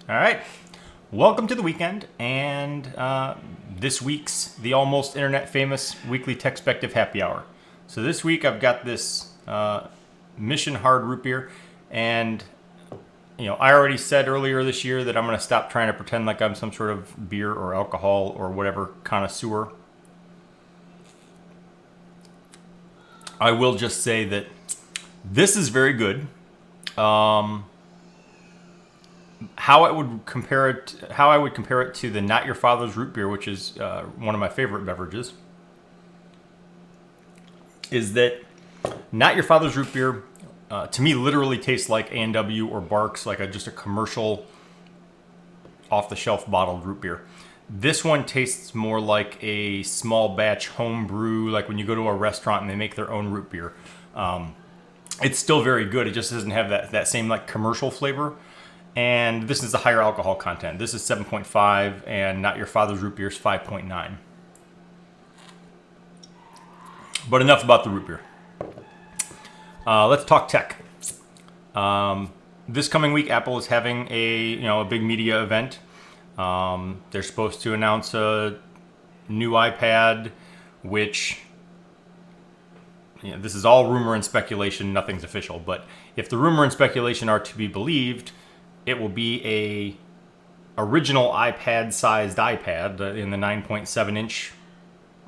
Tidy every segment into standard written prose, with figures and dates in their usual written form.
All right, welcome to the weekend and this week's the almost internet famous weekly TechSpective happy hour. So this week I've got this Mission Hard root beer, and I already said earlier this year that I'm going to stop trying to pretend like I'm some sort of beer or alcohol or whatever connoisseur. I will just say that this is very good. How I would compare it to the Not Your Father's root beer, which is one of my favorite beverages, is that Not Your Father's root beer to me literally tastes like A&W or Barks, like just a commercial off-the-shelf bottled root beer. This one tastes more like a small batch home brew, like when you go to a restaurant and they make their own root beer. It's still very good. It just doesn't have that same like commercial flavor. And this is the higher alcohol content. This is 7.5, and Not Your Father's root beer is 5.9. But enough about the root beer. Let's talk tech. This coming week, Apple is having a big media event. They're supposed to announce a new iPad, which this is all rumor and speculation. Nothing's official. But if the rumor and speculation are to be believed, it will be a original iPad-sized iPad in the 9.7-inch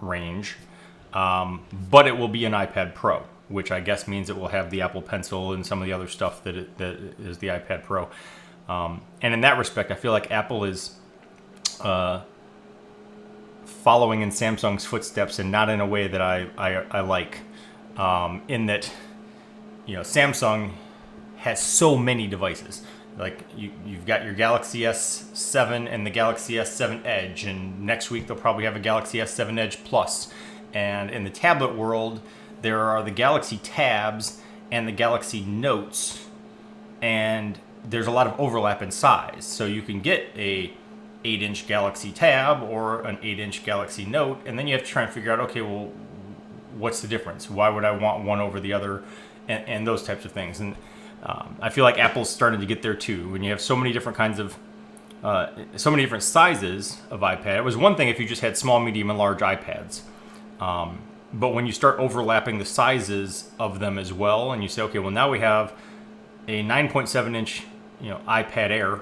range, but it will be an iPad Pro, which I guess means it will have the Apple Pencil and some of the other stuff that is the iPad Pro. And in that respect, I feel like Apple is following in Samsung's footsteps, and not in a way that I like. In that, Samsung has so many devices. Like you've got your Galaxy S7 and the Galaxy S7 Edge, and next week they'll probably have a Galaxy S7 Edge Plus. And in the tablet world, there are the Galaxy Tabs and the Galaxy Notes, and there's a lot of overlap in size. So you can get a 8-inch Galaxy Tab or an 8-inch Galaxy Note, and then you have to try and figure out, okay, well, what's the difference? Why would I want one over the other, and those types of things. And I feel like Apple's starting to get there too. When you have so many different kinds of, so many different sizes of iPad. It was one thing if you just had small, medium, and large iPads. But when you start overlapping the sizes of them as well, and you say, okay, well now we have a 9.7-inch, iPad Air,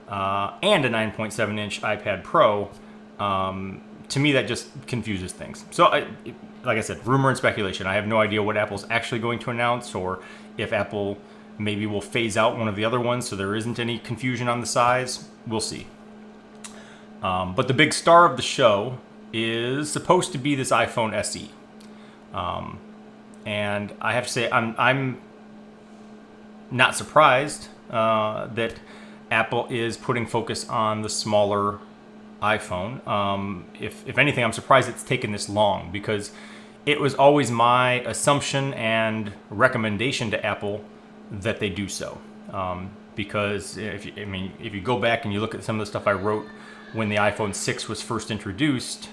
and a 9.7-inch iPad Pro. To me, that just confuses things. So, like I said, rumor and speculation. I have no idea what Apple's actually going to announce, or if Apple maybe we'll phase out one of the other ones so there isn't any confusion on the size. We'll see. But the big star of the show is supposed to be this iPhone SE. And I have to say, I'm not surprised that Apple is putting focus on the smaller iPhone. If anything, I'm surprised it's taken this long, because it was always my assumption and recommendation to Apple that they do so, because if you go back and you look at some of the stuff I wrote when the iPhone 6 was first introduced,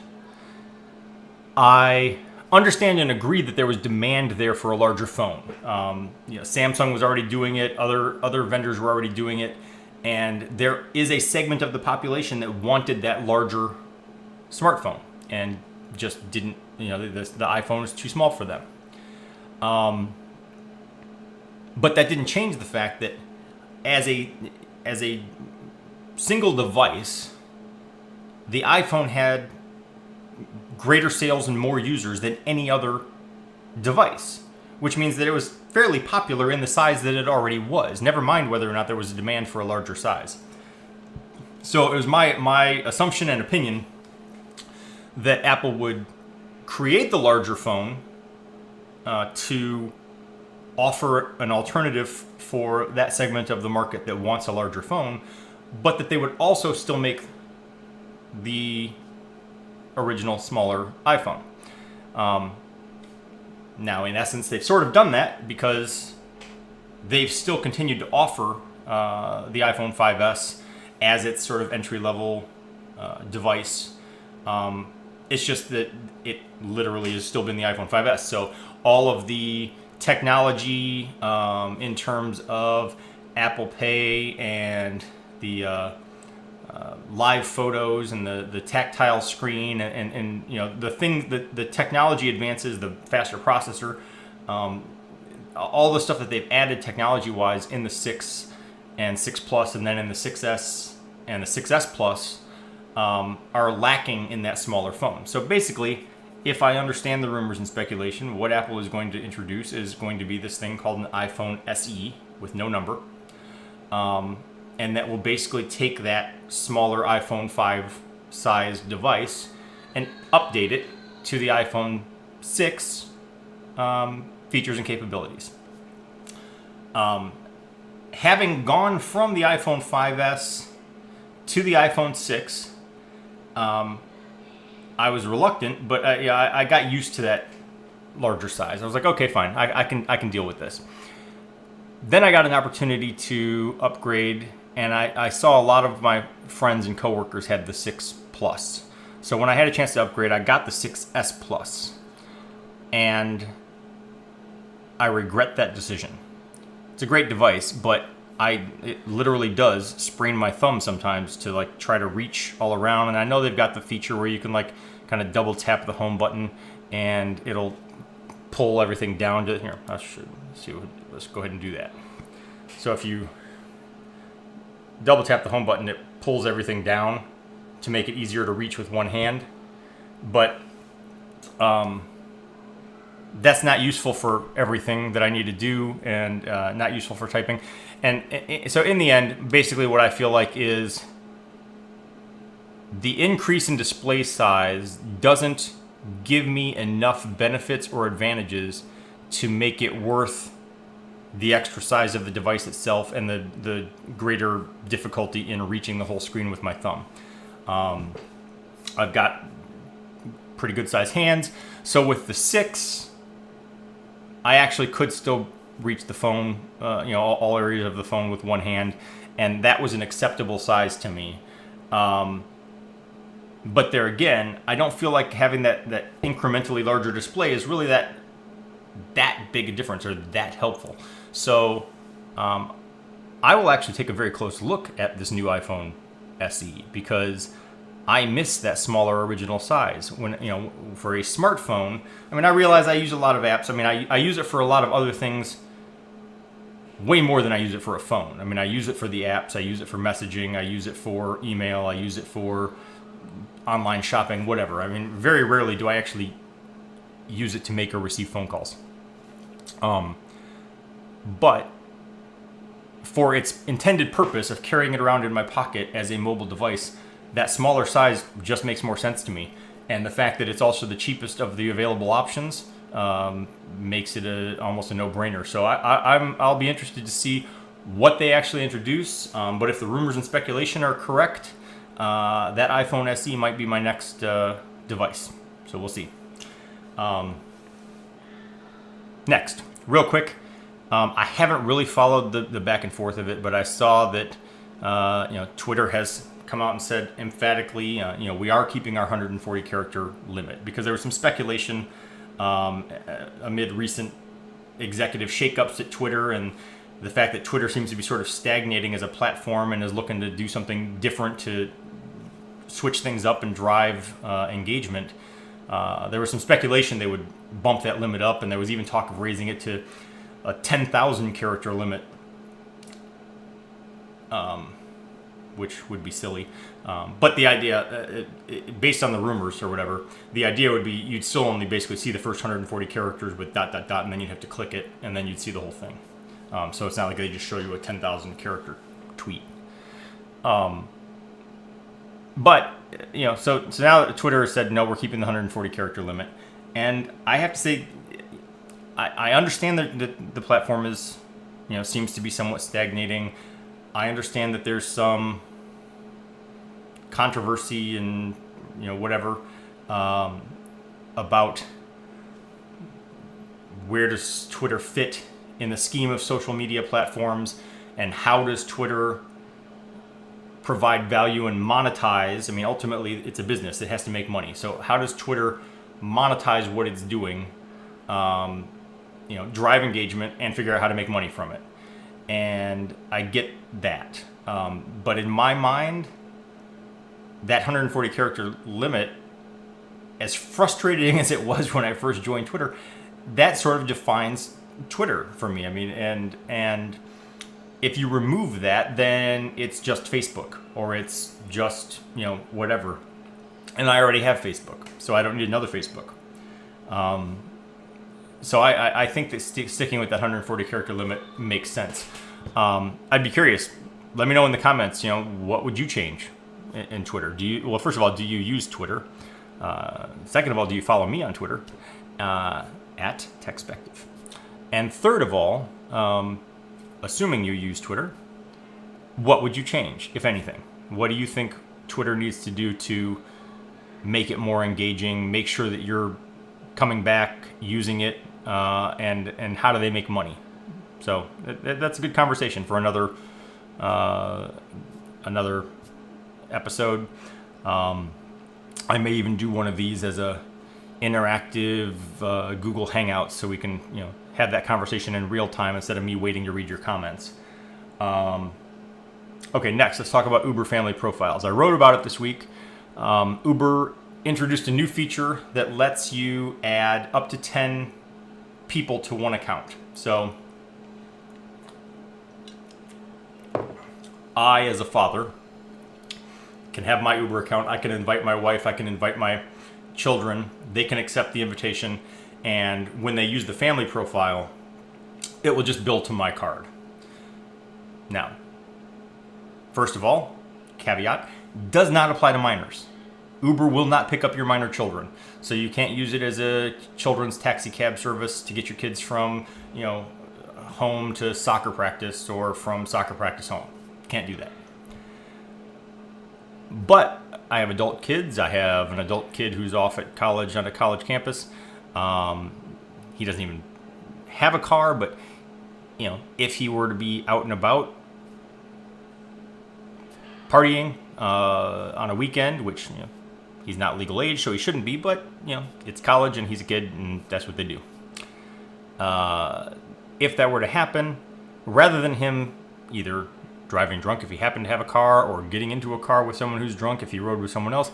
I understand and agree that there was demand there for a larger phone. Samsung was already doing it, other vendors were already doing it, and there is a segment of the population that wanted that larger smartphone and just didn't. The iPhone is too small for them. But that didn't change the fact that as a single device, the iPhone had greater sales and more users than any other device, which means that it was fairly popular in the size that it already was, never mind whether or not there was a demand for a larger size. So it was my assumption and opinion that Apple would create the larger phone to offer an alternative for that segment of the market that wants a larger phone, but that they would also still make the original smaller iPhone. Now, in essence, they've sort of done that, because they've still continued to offer the iPhone 5S as its sort of entry-level device. It's just that it literally has still been the iPhone 5S. So all of the technology in terms of Apple Pay and live photos and the tactile screen and the thing that the technology advances, the faster processor, all the stuff that they've added technology-wise in the 6 and 6 Plus, and then in the 6S and the 6S Plus, are lacking in that smaller phone. So basically, if I understand the rumors and speculation, what Apple is going to introduce is going to be this thing called an iPhone SE with no number. And that will basically take that smaller iPhone 5 size device and update it to the iPhone 6 features and capabilities. Having gone from the iPhone 5S to the iPhone 6, I was reluctant, but I got used to that larger size. I was like, okay, fine, I can deal with this. Then I got an opportunity to upgrade, and I saw a lot of my friends and coworkers had the 6 Plus. So when I had a chance to upgrade, I got the 6S Plus, and I regret that decision. It's a great device, but it literally does sprain my thumb sometimes to like try to reach all around. And I know they've got the feature where you can like kind of double tap the home button and it'll pull everything down to here. Let's go ahead and do that. So if you double tap the home button, it pulls everything down to make it easier to reach with one hand. But that's not useful for everything that I need to do, and not useful for typing. And so in the end, basically what I feel like is the increase in display size doesn't give me enough benefits or advantages to make it worth the extra size of the device itself and the greater difficulty in reaching the whole screen with my thumb. I've got pretty good sized hands, so with the 6, I actually could still reach the phone, all areas of the phone with one hand, and that was an acceptable size to me. But there again, I don't feel like having that incrementally larger display is really that big a difference or that helpful. So I will actually take a very close look at this new iPhone SE because I miss that smaller original size. When for a smartphone, I mean, I realize I use a lot of apps. I mean, I use it for a lot of other things way more than I use it for a phone. I mean, I use it for the apps, I use it for messaging, I use it for email, I use it for online shopping, whatever. I mean, very rarely do I actually use it to make or receive phone calls. But for its intended purpose of carrying it around in my pocket as a mobile device, that smaller size just makes more sense to me. And the fact that it's also the cheapest of the available options makes it almost a no-brainer. So I'll be interested to see what they actually introduce. But if the rumors and speculation are correct, that iPhone SE might be my next device. So we'll see. Next, real quick, I haven't really followed the back and forth of it, but I saw that Twitter has come out and said emphatically, we are keeping our 140 character limit, because there was some speculation amid recent executive shakeups at Twitter and the fact that Twitter seems to be sort of stagnating as a platform and is looking to do something different to switch things up and drive engagement. There was some speculation they would bump that limit up, and there was even talk of raising it to a 10,000 character limit, which would be silly. But the idea, based on the rumors or whatever, the idea would be you'd still only basically see the first 140 characters with ... and then you'd have to click it, and then you'd see the whole thing. So it's not like they just show you a 10,000 character tweet. But, so now Twitter has said, no, we're keeping the 140 character limit. And I have to say, I understand that the platform is, seems to be somewhat stagnating. I understand that there's some controversy and, whatever, about where does Twitter fit in the scheme of social media platforms, and how does Twitter provide value and monetize? I mean, ultimately, it's a business. It has to make money. So how does Twitter monetize what it's doing, drive engagement and figure out how to make money from it? And I get that. But in my mind, that 140 character limit, as frustrating as it was when I first joined Twitter, that sort of defines Twitter for me. I mean, and if you remove that, then it's just Facebook, or it's just, whatever. And I already have Facebook, so I don't need another Facebook. So I think that sticking with that 140 character limit makes sense. I'd be curious. Let me know in the comments, what would you change in Twitter? Well, first of all, do you use Twitter? Second of all, do you follow me on Twitter? At TechSpective. And third of all, assuming you use Twitter, what would you change, if anything? What do you think Twitter needs to do to make it more engaging, make sure that you're coming back, using it, and how do they make money? So that's a good conversation for another episode. I may even do one of these as a interactive Google Hangout, so we can have that conversation in real time instead of me waiting to read your comments. Okay, next let's talk about Uber family profiles. I wrote about it this week. Uber introduced a new feature that lets you add up to 10 people to one account. So I, as a father, can have my Uber account. I can invite my wife. I can invite my children. They can accept the invitation. And when they use the family profile, it will just bill to my card. Now, first of all, caveat, does not apply to minors. Uber will not pick up your minor children. So you can't use it as a children's taxi cab service to get your kids from, home to soccer practice or from soccer practice home. Can't do that. But I have adult kids. I have an adult kid who's off at college on a college campus. He doesn't even have a car, but if he were to be out and about partying on a weekend, which he's not legal age, so he shouldn't be, but it's college and he's a kid and that's what they do. If that were to happen, rather than him either driving drunk if he happened to have a car, or getting into a car with someone who's drunk if he rode with someone else,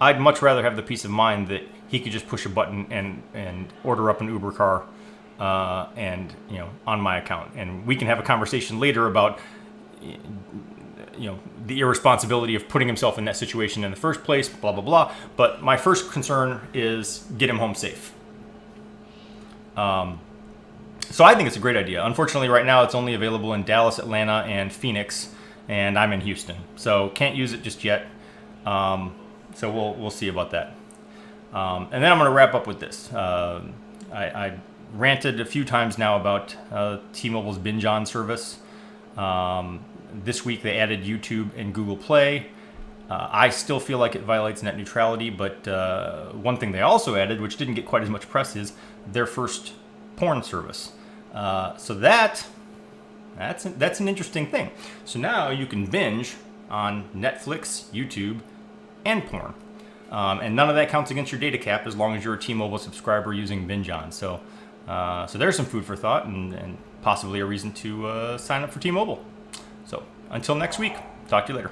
I'd much rather have the peace of mind that he could just push a button and order up an Uber car on my account. And we can have a conversation later about the irresponsibility of putting himself in that situation in the first place, blah, blah, blah. But my first concern is get him home safe. So I think it's a great idea. Unfortunately, right now it's only available in Dallas, Atlanta, and Phoenix, and I'm in Houston. So can't use it just yet. So we'll see about that. And then I'm going to wrap up with this. I ranted a few times now about T-Mobile's Binge On service. This week they added YouTube and Google Play. I still feel like it violates net neutrality, but one thing they also added, which didn't get quite as much press, is their first porn service. So that's an interesting thing. So now you can binge on Netflix, YouTube, and porn. And none of that counts against your data cap as long as you're a T-Mobile subscriber using Binge On. So there's some food for thought and possibly a reason to sign up for T-Mobile. So until next week, talk to you later.